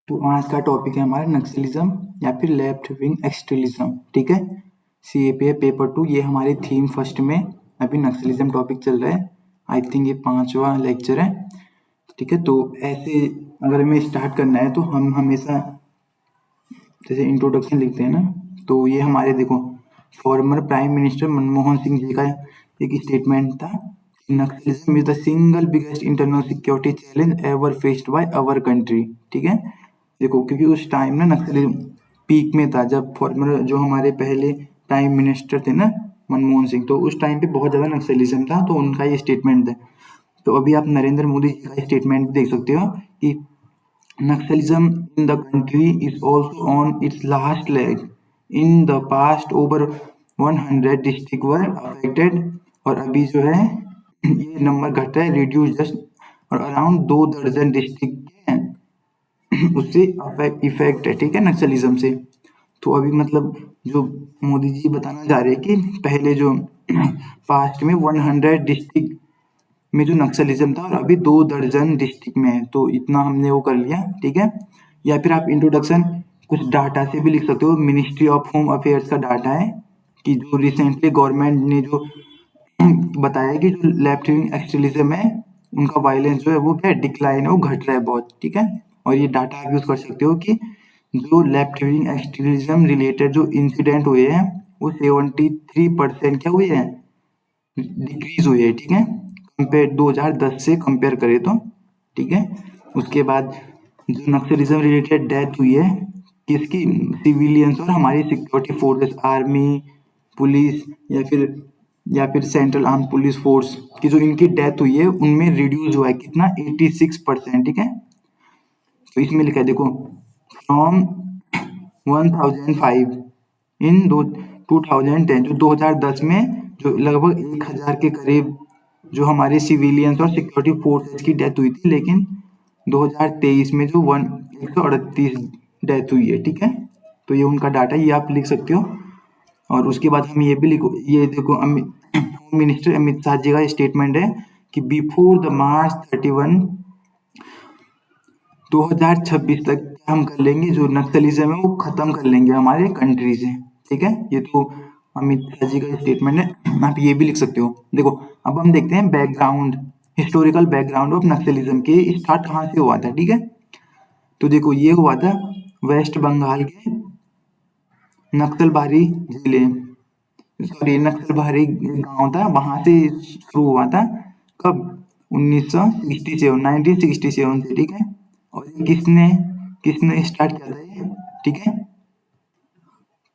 तो आज का टॉपिक है हमारा नक्सलिज्म या फिर लेफ्ट विंग एक्सट्रीमिज्म। ठीक है, सीएपीए पेपर 2 ये हमारी थीम फर्स्ट में अभी नक्सलिज्म टॉपिक चल रहा है। आई थिंक ये 5वां लेक्चर है। ठीक है, तो ऐसे अगर हमें स्टार्ट करना है तो हम हमेशा जैसे इंट्रोडक्शन लिखते हैं ना, तो ये हमारे देखो former prime minister Manmohan Singh ji का एक स्टेटमेंट था। Naxalism is the single biggest internal security challenge ever faced by our country. ठीक है, देखो क्योंकि उस टाइम ना नक्सलिज्म पीक में था, जब फॉर्मर जो हमारे पहले प्राइम मिनिस्टर थे ना मनमोहन सिंह, तो उस टाइम पे बहुत ज़्यादा नक्सलिज्म था, तो उनका ये स्टेटमेंट था। तो अभी आप नरेंद्र मोदी जी का स्टेटमेंट देख सकते हो कि Naxalism in the country is also on its last leg. In the past, over 100 district were affected, और अभी जो है ये नंबर घट रहा है, रिड्यूस जस्ट, और अराउंड 2 दर्जन डिस्ट्रिक्ट उससे इफेक्ट है। ठीक है, नक्सलिज्म से। तो अभी मतलब जो मोदी जी बताना चाह रहे हैं कि पहले जो पास्ट में 100 डिस्ट्रिक्ट में जो नक्सलिज्म था और अभी 2 दर्जन डिस्ट्रिक्ट में है, तो इतना हमने वो कर लिया। ठीक है, या फिर आप इंट्रोडक्शन कुछ डाटा से भी लिख सकते हो। मिनिस्ट्री ऑफ होम अफेयर्स का डाटा है कि जो रिसेंटली गवर्नमेंट ने जो बताया कि जो लेफ्ट विंग एक्सट्रीमिज्म है उनका वायलेंस जो है वो क्या डिक्लाइन है, वो घट रहा है बहुत। ठीक है, और ये डाटा आप यूज कर सकते हो कि जो लेफ्ट विंग एक्सट्रीमिज्म रिलेटेड जो इंसिडेंट हुए हैं वो 73% क्या हुए हैं, डिक्रीज हुई है। ठीक है, कंपेयर 2010 से कंपेयर करें तो। ठीक है, उसके बाद जो नक्सलिज्म रिलेटेड डेथ हुई है किसकी, सिविलियंस और हमारी सिक्योरिटी फोर्सेस, आर्मी, पुलिस या फिर सेंट्रल आर्म पुलिस फोर्स की जो इनकी डेथ हुई है उनमें रिड्यूस हुआ है कितना, 86%। ठीक है, तो इसमें लिखा है देखो, फ्रॉम 1005 इन 2010, जो 2010 में जो लगभग 1000 के करीब जो हमारे सिविलियंस और सिक्योरिटी फोर्सेस की डेथ हुई थी, लेकिन 2023 में जो 138 डेथ हुई है। ठीक है, तो ये उनका डाटा, ये आप लिख सकते हो। और उसके बाद हम ये भी लिखो, ये देखो होम मिनिस्टर अमित शाह जी का स्टेटमेंट है कि बिफोर द मार्च 31 2026 तक हम कर लेंगे, जो नक्सलिज्म है वो खत्म कर लेंगे हमारे कंट्री से। ठीक है, ये तो अमित शाह जी का स्टेटमेंट है, आप ये भी लिख सकते हो। देखो अब हम देखते हैं background, historical background of Naxalism के स्टार्ट कहाँ से हुआ था। ठीक है, तो देखो ये हुआ था वेस्ट बंगाल के नक्सलबारी जिले, सॉरी नक्सलबारी गांव था, वहां से शुरू हुआ था। कब, 1967 से। ठीक है, और ये किसने किसने स्टार्ट किया था ये। ठीक है,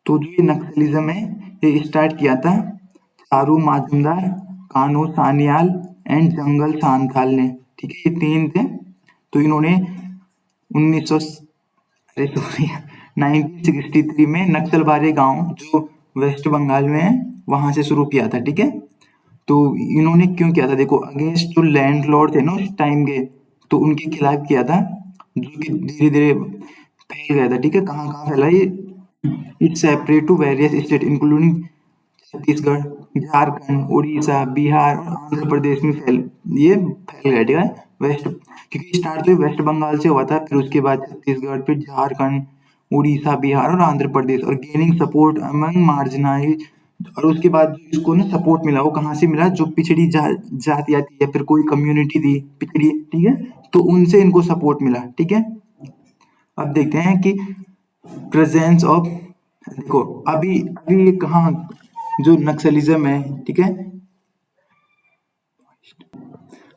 तो जो ये नक्सलिज्म है ये स्टार्ट किया था चारू माजुमदार, कान्हू सान्याल एंड जंगल सांथाल ने। ठीक है, ये 3 थे। तो इन्होंने 1900 अरे सॉरी 1963 में नक्सलबारी गांव जो वेस्ट बंगाल में है वहां से शुरू किया था। ठीक है, तो इन्होंने क्यों किया था, देखो अगेंस्ट जो लैंडलॉर्ड थे ना उस टाइम के, तो उनके खिलाफ किया था, जो कि धीरे धीरे फैल गया था। ठीक है, कहाँ कहाँ फैला ये, it separate to various state including Chhattisgarh, Jharkhand, Orissa, Bihar और आंध्र प्रदेश में ये फैल गया। ठीक है, वेस्ट, क्योंकि स्टार्ट तो वेस्ट बंगाल से हुआ था, फिर उसके बाद छत्तीसगढ़, फिर झारखंड, उड़ीसा, बिहार और आंध्र प्रदेश, और गेनिंग सपोर्ट अमंग मार्जिनाइज। और उसके बाद इसको ना सपोर्ट मिला, वो कहाँ से मिला, जो पिछड़ी जाति आती है, फिर कोई कम्युनिटी थी पिछड़ी। ठीक है, तो उनसे इनको सपोर्ट मिला। ठीक है, अब देखते हैं कि प्रेजेंस ऑफ, देखो अभी अभी ये कहाँ जो नक्सलिज्म है। ठीक है,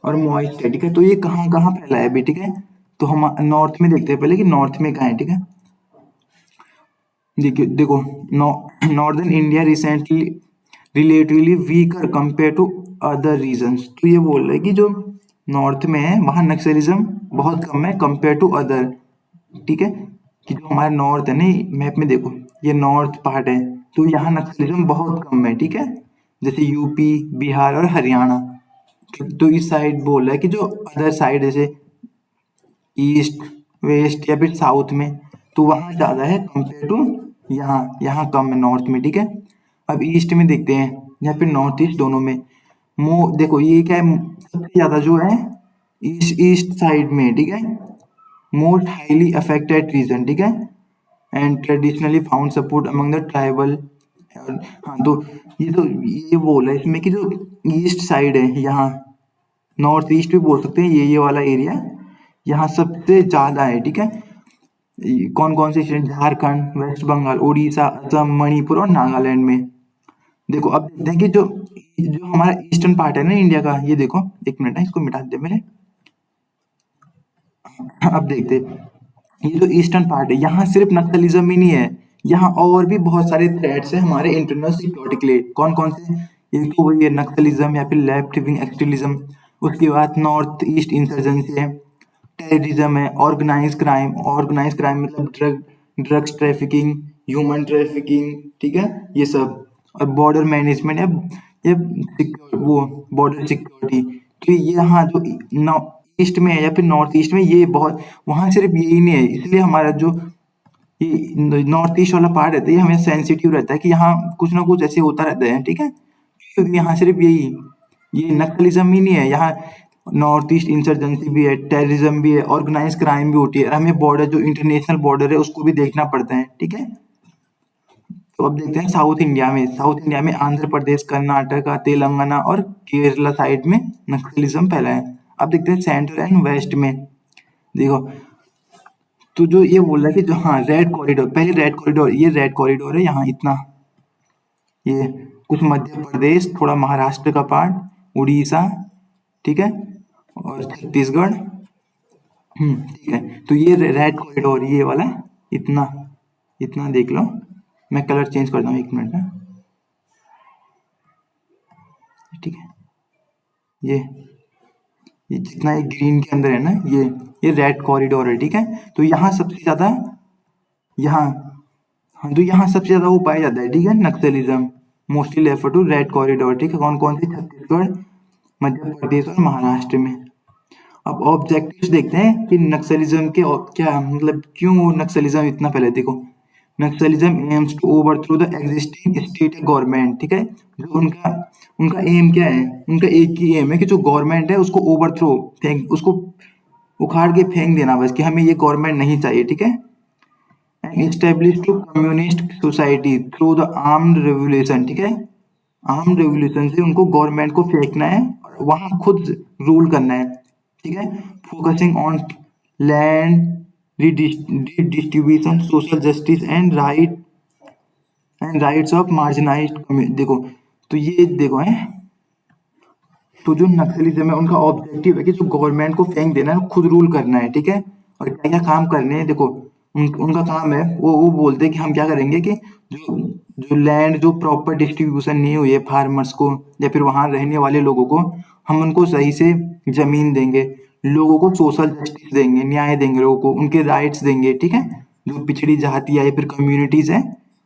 और मॉइस्ट है। ठीक है, तो ये कहाँ कहाँ फैला है अभी। ठीक है, तो हम नॉर्थ में देखते हैं पहले कि नॉर्थ में कहाँ है। ठीक है, देखिए देखो, northern India recently relatively weaker compare to other regions. तो ये बोल रहा है कि जो नॉर्थ में है वहाँ नक्सलिज्म बहुत कम है कंपेयर टू अदर। ठीक है, कि जो हमारा नॉर्थ है ना, मैप में देखो ये नॉर्थ पार्ट है, तो यहाँ नक्सलिज्म बहुत कम है। ठीक है, जैसे यूपी, बिहार और हरियाणा। तो इस साइड बोल रहा है कि जो अदर साइड जैसे ईस्ट, वेस्ट या फिर साउथ में, तो वहाँ ज़्यादा है कंपेयर टू यहाँ, यहाँ कम है नॉर्थ में। ठीक है, अब ईस्ट में देखते हैं या फिर नॉर्थ ईस्ट, दोनों में देखो ये क्या है, सबसे ज़्यादा जो है ईस्ट ईस्ट साइड में। ठीक है, मोस्ट हाईली अफेक्टेड रीजन, ठीक है, and traditionally found support among the tribal. हाँ तो ये बोल है इसमें कि जो ईस्ट साइड है, यहाँ नॉर्थ ईस्ट भी बोल सकते हैं, ये वाला एरिया यहाँ सबसे ज्यादा है, ठीक है। कौन कौन से स्टेट? झारखंड, वेस्ट बंगाल, उड़ीसा, असम, मणिपुर और नागालैंड में। देखो अब देखते हैं कि जो जो हमारा ईस्टर्न पार्ट है ना इंडिया का, ये देखो, एक मिनट है, इसको मिटा दे मेरे। अब देखते हैं, ये जो ईस्टर्न पार्ट है, यहाँ सिर्फ नक्सलिज्म ही नहीं है, यहाँ और भी बहुत सारे थ्रेट्स है हमारे इंटरनल सिक्योरिटी के लिए। कौन कौन से? एक तो वही है नक्सलिज्म या फिर लेफ्ट विंग एक्सट्रीमिज्म, उसके बाद नॉर्थ ईस्ट इंसर्जेंसी है, टेररिज्म है, ऑर्गेनाइज क्राइम मतलब ड्रग्स ट्रैफिकिंग, ह्यूमन ट्रैफिकिंग, ठीक है, ये सब, और बॉर्डर मैनेजमेंट है, ये वो बॉर्डर सिक्योरिटी। तो ये यहाँ जो ईस्ट में है या फिर नॉर्थ ईस्ट में, ये बहुत, वहाँ सिर्फ यही नहीं है, इसलिए हमारा जो ये नॉर्थ ईस्ट वाला पार्ट रहता है, ये हमें सेंसिटिव रहता है कि यहाँ कुछ ना कुछ ऐसे होता रहता है, ठीक है, क्योंकि यहाँ सिर्फ यही, ये नक्सलिज्म ही नहीं है, यहाँ नॉर्थ ईस्ट इंसर्जेंसी भी है, टेररिज्म भी है, ऑर्गेनाइज क्राइम भी होती है, और हमें बॉर्डर जो इंटरनेशनल बॉर्डर है उसको भी देखना पड़ता है, ठीक है। तो अब देखते हैं साउथ इंडिया में आंध्र प्रदेश, कर्नाटका, तेलंगाना और केरला साइड में नक्सलिज्म फैला है। अब देखते हैं सेंट्रल एंड वेस्ट में। देखो, तो जो ये बोल रहा है कि जो, हाँ, रेड कॉरिडोर, पहले रेड कॉरिडोर, ये रेड कॉरिडोर है यहाँ इतना, ये कुछ मध्य प्रदेश, थोड़ा महाराष्ट्र का पार्ट, उड़ीसा, ठीक है, और छत्तीसगढ़, ठीक है। तो ये रेड कॉरिडोर, ये वाला इतना, इतना देख लो, मैं कलर चेंज करता हूँ, एक मिनट ना, ठीक है, ये जितना ये ग्रीन के अंदर है ना, ये रेड कॉरिडोर है, ठीक है। तो यहाँ सबसे ज्यादा, यहाँ, हाँ, तो यहाँ सबसे ज्यादा वो पाया जाता है, ठीक है, Naxalism mostly refer to red corridor, ठीक है। कौन कौन से? छत्तीसगढ़, मध्य प्रदेश और महाराष्ट्र में। अब ऑब्जेक्टिव्स देखते हैं कि नक्सलिज्म के क्या मतलब, क्यों नक्सलिज्म इतना फैला है। देखो, Naxalism aims to overthrow the existing state government, ठीक है। जो उनका उनका एम क्या है? उनका एक ही एम है कि जो गवर्नमेंट है उसको ओवरथ्रो, फेंक, उसको उखाड़ के फेंक देना, बस, कि हमें ये गवर्नमेंट नहीं चाहिए, ठीक है। And establish to communist society through the armed revolution, ठीक है। आर्म्ड रेवोल्यूशन से उनको गवर्नमेंट को फेंकना है और वहां खुद रूल करना है, ठीक है। Focusing on land redistribution, social justice and rights of marginalized community। देखो, तो ये देखो है, तो जो नक्सलिज्म है उनका ऑब्जेक्टिव है कि जो गवर्नमेंट को फेंक देना है, खुद रूल करना है, ठीक है। और क्या क्या काम करने हैं, देखो, उनका काम है, वो बोलते हैं कि हम क्या करेंगे कि जो जो लैंड जो प्रॉपर डिस्ट्रीब्यूशन नहीं हुई है फार्मर्स को या फिर वहां रहने वाले लोगों को, हम उनको सही से जमीन देंगे, लोगों को सोशल जस्टिस देंगे, न्याय देंगे, लोगों को उनके राइट्स देंगे, ठीक है। जो पिछड़ी जाति या फिर कम्युनिटीज है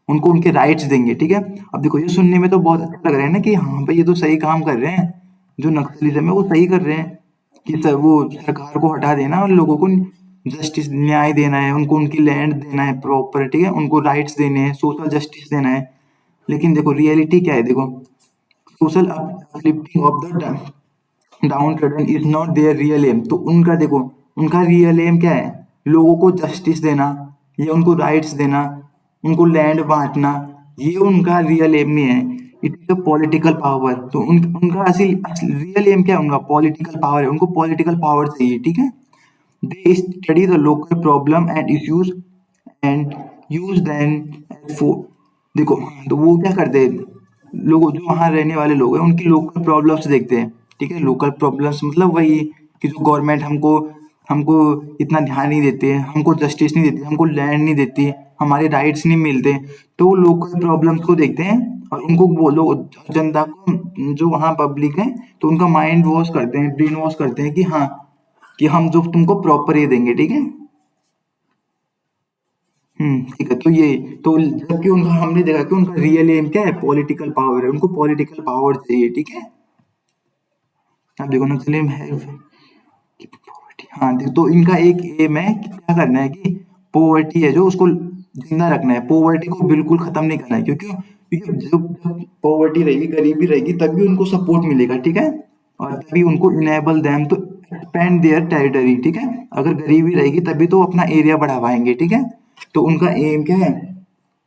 उनको उनके राइट्स देंगे, ठीक है। अब देखो, ये सुनने में तो बहुत अच्छा लग रहा है ना कि हाँ भाई ये तो सही काम कर रहे हैं, जो नक्सलिज्म है वो सही कर रहे हैं कि सर वो सरकार को हटा देना और लोगों को जस्टिस, न्याय देना है, उनको उनकी लैंड देना है प्रॉपर, ठीक है, उनको राइट्स देने हैं, सोशल जस्टिस देना है। लेकिन देखो रियलिटी क्या है, देखो, social uplifting of the downtrodden is not their real aim. तो उनका देखो, उनका रियल एम क्या है? लोगों को जस्टिस देना या उनको राइट्स देना, उनको लैंड बांटना, ये उनका रियल एम नहीं है। It is a political power. तो उनका असली रियल एम क्या है? उनका पॉलिटिकल पावर है, उनको पॉलिटिकल पावर चाहिए, ठीक है। They study the local problem and issues and use them for. देखो, तो वो क्या करते हैं, लोग जो वहाँ रहने वाले लोग हैं उनकी लोकल प्रॉब्लम्स देखते हैं, ठीक है। लोकल प्रॉब्लम्स मतलब वही कि जो गवर्नमेंट हमको हमको इतना ध्यान नहीं देती है, हमको जस्टिस नहीं देती, हमको लैंड नहीं देती, हमारे राइट्स नहीं मिलते, तो वो लोकल प्रॉब्लम्स को देखते हैं और उनको बोलो, जनता को, जो वहाँ पब्लिक है, तो उनका माइंड वॉश करते हैं, ब्रेन वॉश करते हैं कि हाँ, कि हम जो तुमको प्रॉपर ये देंगे, ठीक है। ठीक है। तो ये, तो जबकि उनका, हमने देखा कि उनका रियल एम क्या है? पॉलिटिकल पावर है, उनको पॉलिटिकल पावर चाहिए, ठीक है। अब देखो, नक्सलिज्म है, हाँ, देखो, तो इनका एक एम है कि क्या करना है कि पोवर्टी है जो उसको जिंदा रखना है, पोवर्टी को बिल्कुल खत्म नहीं करना है, क्योंकि क्योंकि जब पोवर्टी रहेगी, गरीबी रहेगी, तभी उनको सपोर्ट मिलेगा, ठीक है। और तभी उनको enable them to expand their territory, ठीक है। अगर गरीबी रहेगी तभी तो अपना एरिया बढ़ा पाएंगे, ठीक है। तो उनका एम क्या है,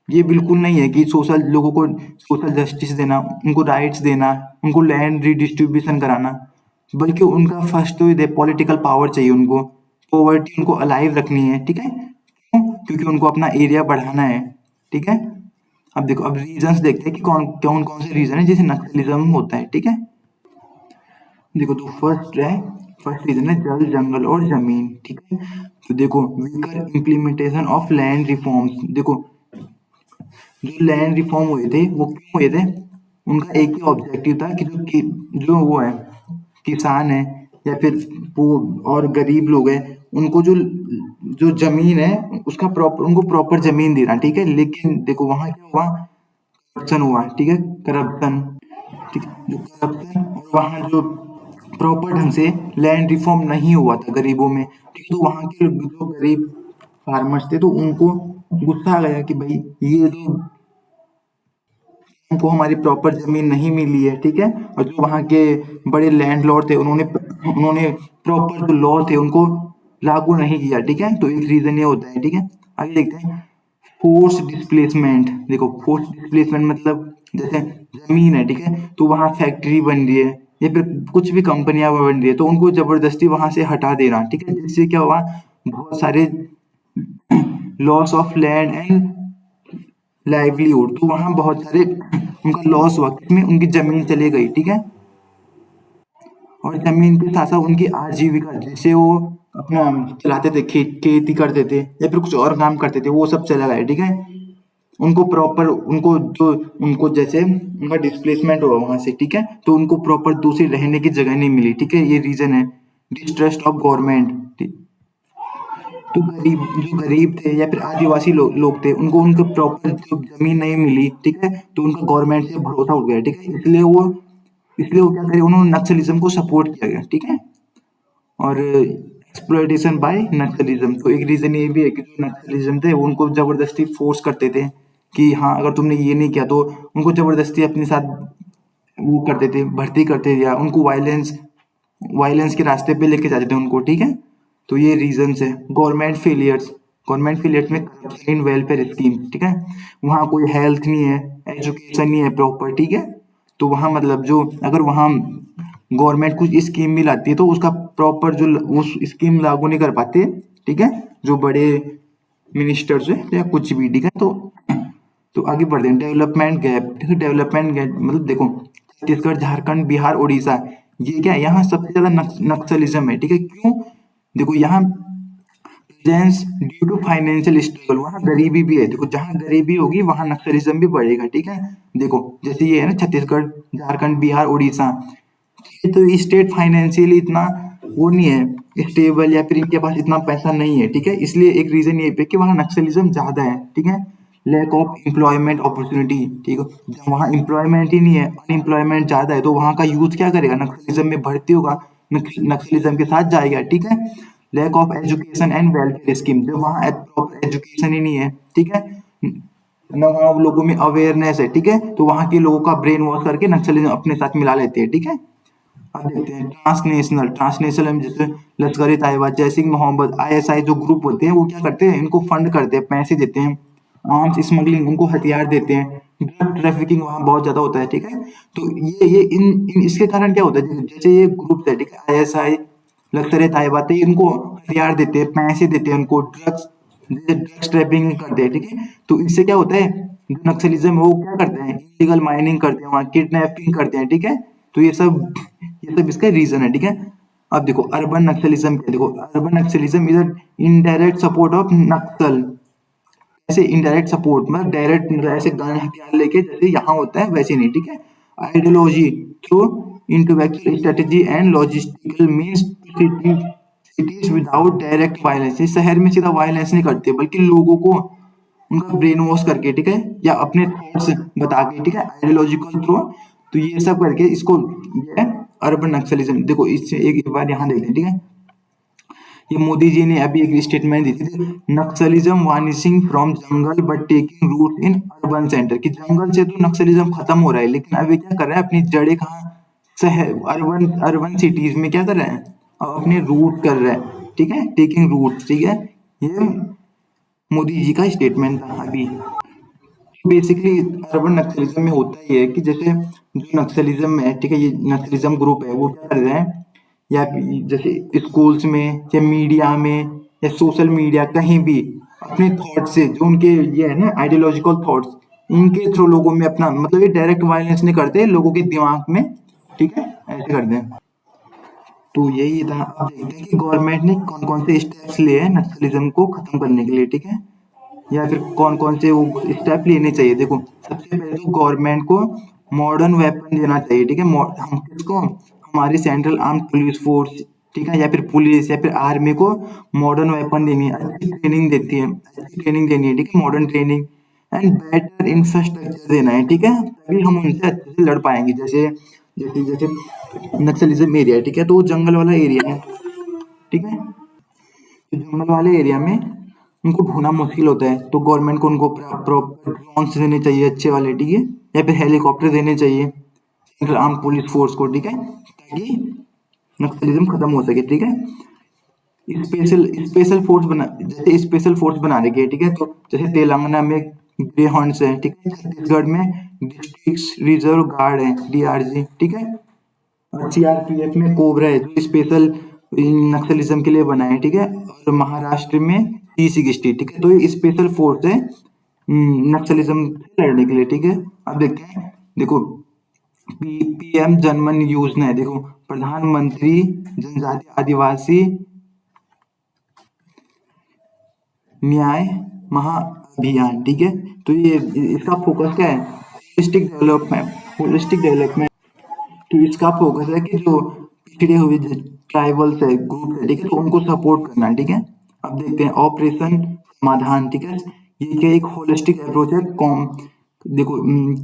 ये बिल्कुल नहीं है कि सोशल लोगों को सोशल जस्टिस देना, उनको राइट्स देना, उनको लैंड रिडिस्ट्रीब्यूशन कराना, बल्कि उनका फर्स्ट तो ये पॉलिटिकल पावर चाहिए उनको, पॉवर्टी उनको अलाइव रखनी है, ठीक है। क्यों? क्योंकि उनको अपना एरिया बढ़ाना है, ठीक है। अब देखो, अब रीजंस देखते हैं कि कौन कौन से रीजन है जिसे नक्सलिज्म होता है, ठीक है। देखो, तो फर्स्ट रीजन है जल, जंगल और जमीन, ठीक है। तो देखो, weaker implementation of land reforms. देखो, जो लैंड रिफॉर्म हुए थे वो क्यों हुए थे, उनका एक ही ऑब्जेक्टिव था कि जो वो है किसान है या फिर वो और गरीब लोग हैं, उनको जो जो जमीन है उसका प्रॉपर, उनको प्रॉपर जमीन देना, ठीक है। लेकिन देखो वहां क्या हुआ, करप्शन हुआ, ठीक है, करप्शन, ठीक है, जो करप्शन और वहाँ जो प्रॉपर ढंग से लैंड रिफॉर्म नहीं हुआ था गरीबों में, ठीक है। तो वहाँ के जो गरीब फार्मर्स थे तो उनको गुस्सा आ गया कि भाई ये तो हमको हमारी प्रॉपर जमीन नहीं मिली है, ठीक है। और जो वहाँ के बड़े लैंडलॉर्ड थे उन्होंने उन्होंने प्रॉपर जो लॉ थे उनको लागू नहीं किया, ठीक है। तो एक रीजन ये होता है, ठीक है। आगे देखते हैं, फोर्स डिस्प्लेसमेंट। देखो, फोर्स डिस्प्लेसमेंट मतलब जैसे जमीन है, ठीक है, तो वहाँ फैक्ट्री बन रही है या फिर कुछ भी कंपनियां बन रही है तो उनको जबरदस्ती वहां से हटा देना, ठीक है। जिससे क्या हुआ, बहुत सारे loss of land and livelihood, तो वहां बहुत सारे उनका लॉस हुआ, किसमें, उनकी जमीन चली गई, ठीक है। और जमीन के साथ साथ उनकी आजीविका, जिसे वो अपना चलाते थे, खेती करते थे या फिर कुछ और काम करते थे, वो सब चला गया, ठीक है। उनको प्रॉपर, उनको जो उनको जैसे उनका डिस्प्लेसमेंट हुआ वहां से, ठीक है, तो उनको प्रॉपर दूसरी रहने की जगह नहीं मिली, ठीक है। ये रीजन है, डिस्ट्रस्ट ऑफ गवर्नमेंट। तो जो गरीब थे या फिर आदिवासी लोग थे, उनको उनको प्रॉपर जो जमीन नहीं मिली, ठीक है, तो उनका गवर्नमेंट से भरोसा उठ गया, ठीक है। इसलिए वो क्या करे, उन्होंने नक्सलिज्म को सपोर्ट किया गया, ठीक है। और एक्सप्लॉयटेशन बाय नक्सलिज्म, तो एक रीजन ये भी है कि जो नक्सलिज्म थे वो उनको जबरदस्ती फोर्स करते थे कि हाँ अगर तुमने ये नहीं किया तो उनको जबरदस्ती अपने साथ वो करते थे, भर्ती करते थे या उनको वायलेंस वायलेंस के रास्ते पे लेके जाते थे उनको, ठीक है। तो ये रीजंस है। गवर्नमेंट फेलियर्स में करप्शन इन वेलफेयर स्कीम, ठीक है। वहाँ कोई हेल्थ नहीं है, एजुकेशन नहीं है प्रॉपर, ठीक है। तो वहाँ मतलब जो अगर वहाँ गवर्नमेंट कुछ स्कीम भी लाती है तो उसका प्रॉपर जो उस स्कीम लागू नहीं कर पाते, ठीक है, जो बड़े मिनिस्टर्स है या कुछ भी, ठीक है। तो आगे बढ़ते हैं, डेवलपमेंट गैप, ठीक है। डेवलपमेंट गैप मतलब देखो, छत्तीसगढ़, झारखंड, बिहार, उड़ीसा, ये क्या है, यहाँ सबसे ज्यादा नक्सलिज्म है, ठीक है। क्यों? देखो यहाँ presence due to financial struggle, वहाँ गरीबी भी है, देखो जहाँ गरीबी होगी वहाँ नक्सलिज्म भी बढ़ेगा, ठीक है। देखो जैसे ये है ना, छत्तीसगढ़, झारखंड, बिहार, उड़ीसा, ये तो स्टेट फाइनेंशियली इतना वो नहीं है स्टेबल या फिर इनके पास इतना पैसा नहीं है, ठीक है। इसलिए एक रीजन ये पे कि वहाँ नक्सलिज्म ज्यादा है, ठीक है। लैक ऑफ एम्प्लॉयमेंट अपॉर्चुनिटी, ठीक है, जब वहाँ एम्प्लॉयमेंट ही नहीं है, अनएम्प्लॉयमेंट ज्यादा है, तो वहाँ का यूथ क्या करेगा, नक्सलिज्म में भर्ती होगा, नक्सलिज्म के साथ जाएगा, ठीक है। Lack of education and welfare scheme, जब वहाँ प्रॉपर एजुकेशन ही नहीं है, ठीक है, ना वहाँ लोगों में अवेयरनेस है, ठीक है, तो वहाँ के लोगों का ब्रेन वॉश करके नक्सलिज्म अपने साथ मिला लेते हैं, ठीक है। अब देखते हैं ट्रांसनेशनल में, जैसे लश्कर ए तैयबा, जैश ई मोहम्मद, आईएसआई जो ग्रुप होते हैं वो क्या करते हैं, इनको फंड करते हैं, पैसे देते हैं, आर्म्स स्मगलिंग, उनको हथियार देते हैं, ड्रग ट्रैफिकिंग वहाँ बहुत ज्यादा होता है, ठीक है। तो ये इन इसके कारण क्या होता है, जैसे ये ग्रुप है, ठीक है, आईएसआई, लश्कर ए तैयबा, तो ये इनको हथियार देते हैं, पैसे देते हैं, उनको ड्रग्स ट्रैफिकिंग करते हैं, ठीक है। तो इससे क्या होता है, जो नक्सलिज्म है वो क्या करते हैं, इलीगल माइनिंग करते हैं, वहाँ किडनैपिंग करते हैं, ठीक है। तो ये सब इसका रीजन है, ठीक है। अब देखो अर्बन नक्सलिज्म क्या है? देखो, urban Naxalism is indirect support of Naxal. ऐसे इनडायरेक्ट सपोर्ट मतलब डायरेक्ट, मतलब ऐसे गन हथियार लेके जैसे यहाँ होता है वैसे नहीं, ठीक है। Ideology through intellectual strategy and logistical means cities without direct violence, ये शहर में सीधा वायलेंस नहीं करते बल्कि लोगों को उनका ब्रेन वॉश करके, ठीक है, या अपने थॉट्स बता के, ठीक है, आइडियोलॉजिकल थ्रू, तो ये सब करके इसको ये है अर्बन नक्सलिज्म। देखो इससे एक बार यहाँ देखते हैं, ठीक है। ये मोदी जी ने अभी एक स्टेटमेंट दी थी, Naxalism vanishing from jungle but taking root in urban centre, कि जंगल से तो नक्सलिज्म खत्म हो रहा है लेकिन अभी क्या कर रहा है, अपनी जड़ें कहाँ, शहर, अर्बन अर्बन सिटीज में क्या कर रहे हैं, अपने रूट कर रहा है, ठीक है, टेकिंग रूट्स, ठीक है। ये मोदी जी का स्टेटमेंट था अभी। बेसिकली अर्बन नक्सलिज्म में होता ही है कि जैसे जो नक्सलिज्म है, ठीक है, ये नक्सलिज्म ग्रुप है वो क्या कर रहे हैं, या जैसे स्कूल्स में या मीडिया में या सोशल मीडिया कहीं भी अपने थॉट से, जो उनके ये है ना आइडियोलॉजिकल थॉट्स, उनके थ्रू लोगों में अपना मतलब ये डायरेक्ट वायलेंस नहीं करते लोगों के दिमाग में, ठीक है, ऐसे करते हैं। तो यही था। अब देखते हैं कि गवर्नमेंट ने कौन कौन से स्टेप्स लिए हैं नक्सलिज्म को खत्म करने के लिए, ठीक है, या फिर कौन कौन से वो स्टेप लेने चाहिए। देखो, सबसे पहले तो गवर्नमेंट को मॉडर्न वेपन देना चाहिए, ठीक है। हम किसको, हमारी सेंट्रल आर्म पुलिस फोर्स, ठीक है, या फिर पुलिस या फिर आर्मी को मॉडर्न वेपन देनी है, अच्छी ट्रेनिंग देती है, अच्छी ट्रेनिंग देनी है, ठीक है, modern training and better infrastructure देना है, ठीक है, तभी हम उनसे अच्छे से लड़ पाएंगे। जैसे जैसे जैसे नक्सलिज्म एरिया है, ठीक है, तो वो जंगल वाला एरिया है, ठीक है, तो जंगल वाले एरिया में उनको ढूंढना मुश्किल होता है, तो गवर्नमेंट को उनको प्रॉपर ड्रोन्स देने चाहिए अच्छे वाले, ठीक है, या फिर हेलीकॉप्टर देने चाहिए सेंट्रल आर्म पुलिस फोर्स को, ठीक है, ताकि नक्सलिज्म खत्म हो सके, ठीक है। स्पेशल स्पेशल फोर्स बना, जैसे स्पेशल फोर्स बना रही है, ठीक है, तो जैसे तेलंगाना में ग्रे हॉर्न्स है, ठीक है, छत्तीसगढ़ में डिस्ट्रिक्ट रिजर्व गार्ड है, डीआरजी, ठीक है, और सीआरपीएफ में कोबरा है जो स्पेशल नक्सलिज्म के लिए बना है, ठीक है, और महाराष्ट्र में C60, ठीक है, तो ये स्पेशल फोर्स है नक्सलिज्म से लड़ने के लिए, ठीक है। अब देखते हैं, देखो पीएम जनमन योजना है, देखो प्रधानमंत्री जनजाति आदिवासी न्याय महाअभियान, ठीक है, तो ये इसका फोकस क्या है, होलिस्टिक डेवलपमेंट, होलिस्टिक डेवलपमेंट। तो इसका फोकस है कि जो पिछड़े हुए ट्राइबल्स है, ग्रुप है, ठीक है, तो उनको सपोर्ट करना है, ठीक है। अब देखते हैं ऑपरेशन समाधान, ठीक है, ये क्या एक होलिस्टिक अप्रोच है, कॉम, देखो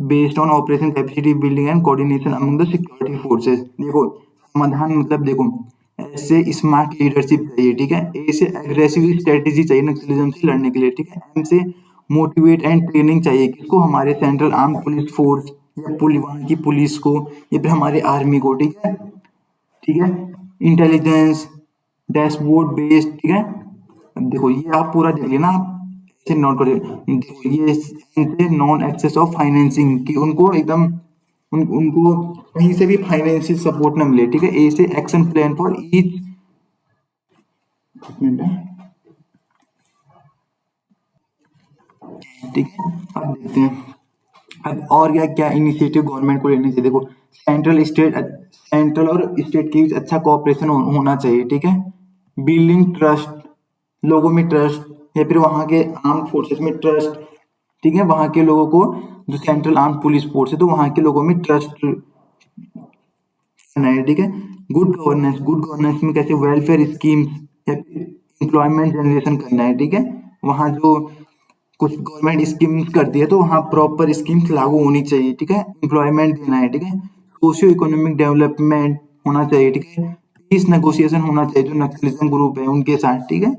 based on operation capacity building and coordination among the security forces. देखो समाधान मतलब, देखो ऐसे स्मार्ट लीडरशिप चाहिए, ठीक है, ए से एग्रेसिव स्ट्रेटेजी चाहिए नक्सलिज्म से लड़ने के लिए, ठीक है, एम से मोटिवेट एंड ट्रेनिंग चाहिए, किसको, हमारे सेंट्रल आर्म पुलिस फोर्स या वहाँ की पुलिस को या फिर हमारे आर्मी को, ठीक है, ठीक है, इंटेलिजेंस डैशबोर्ड बेस्ड, ठीक है। अब देखो ये आप पूरा देख लेना, आप ऐसे नोट कर, देखो ये इनसे नॉन एक्सेस ऑफ फाइनेंसिंग की उनको एकदम उनको कहीं से भी फाइनेंशियल सपोर्ट ना मिले, ठीक है, ए से एक्शन प्लान फॉर ईच, ठीक है। अब देखते हैं अब और क्या क्या इनिशिएटिव गवर्नमेंट को लेने चाहिए। देखो सेंट्रल और स्टेट के बीच अच्छा कोऑपरेशन होना चाहिए, ठीक है, बिल्डिंग ट्रस्ट, लोगों में ट्रस्ट, या फिर वहाँ के आर्म फोर्सेस में ट्रस्ट, ठीक है, वहाँ के लोगों को, जो सेंट्रल आर्म पुलिस फोर्स है तो वहाँ के लोगों में ट्रस्ट करना है, ठीक है। गुड गवर्नेंस, गुड गवर्नेंस में कैसे वेलफेयर स्कीम्स या एम्प्लॉयमेंट जनरेशन करना है, ठीक है, वहाँ जो कुछ गवर्नमेंट स्कीम्स करती है तो वहाँ प्रॉपर स्कीम्स लागू होनी चाहिए, ठीक है, एम्प्लॉयमेंट देना है, ठीक है, सोशियो इकोनॉमिक डेवलपमेंट होना चाहिए, ठीक है, पीस नेगोशिएशन होना चाहिए जो नक्सलिज्म ग्रुप है उनके साथ, ठीक है।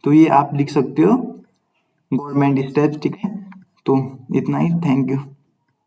तो ये आप लिख सकते हो गवर्नमेंट स्टेप्स, ठीक है। तो इतना ही, थैंक यू।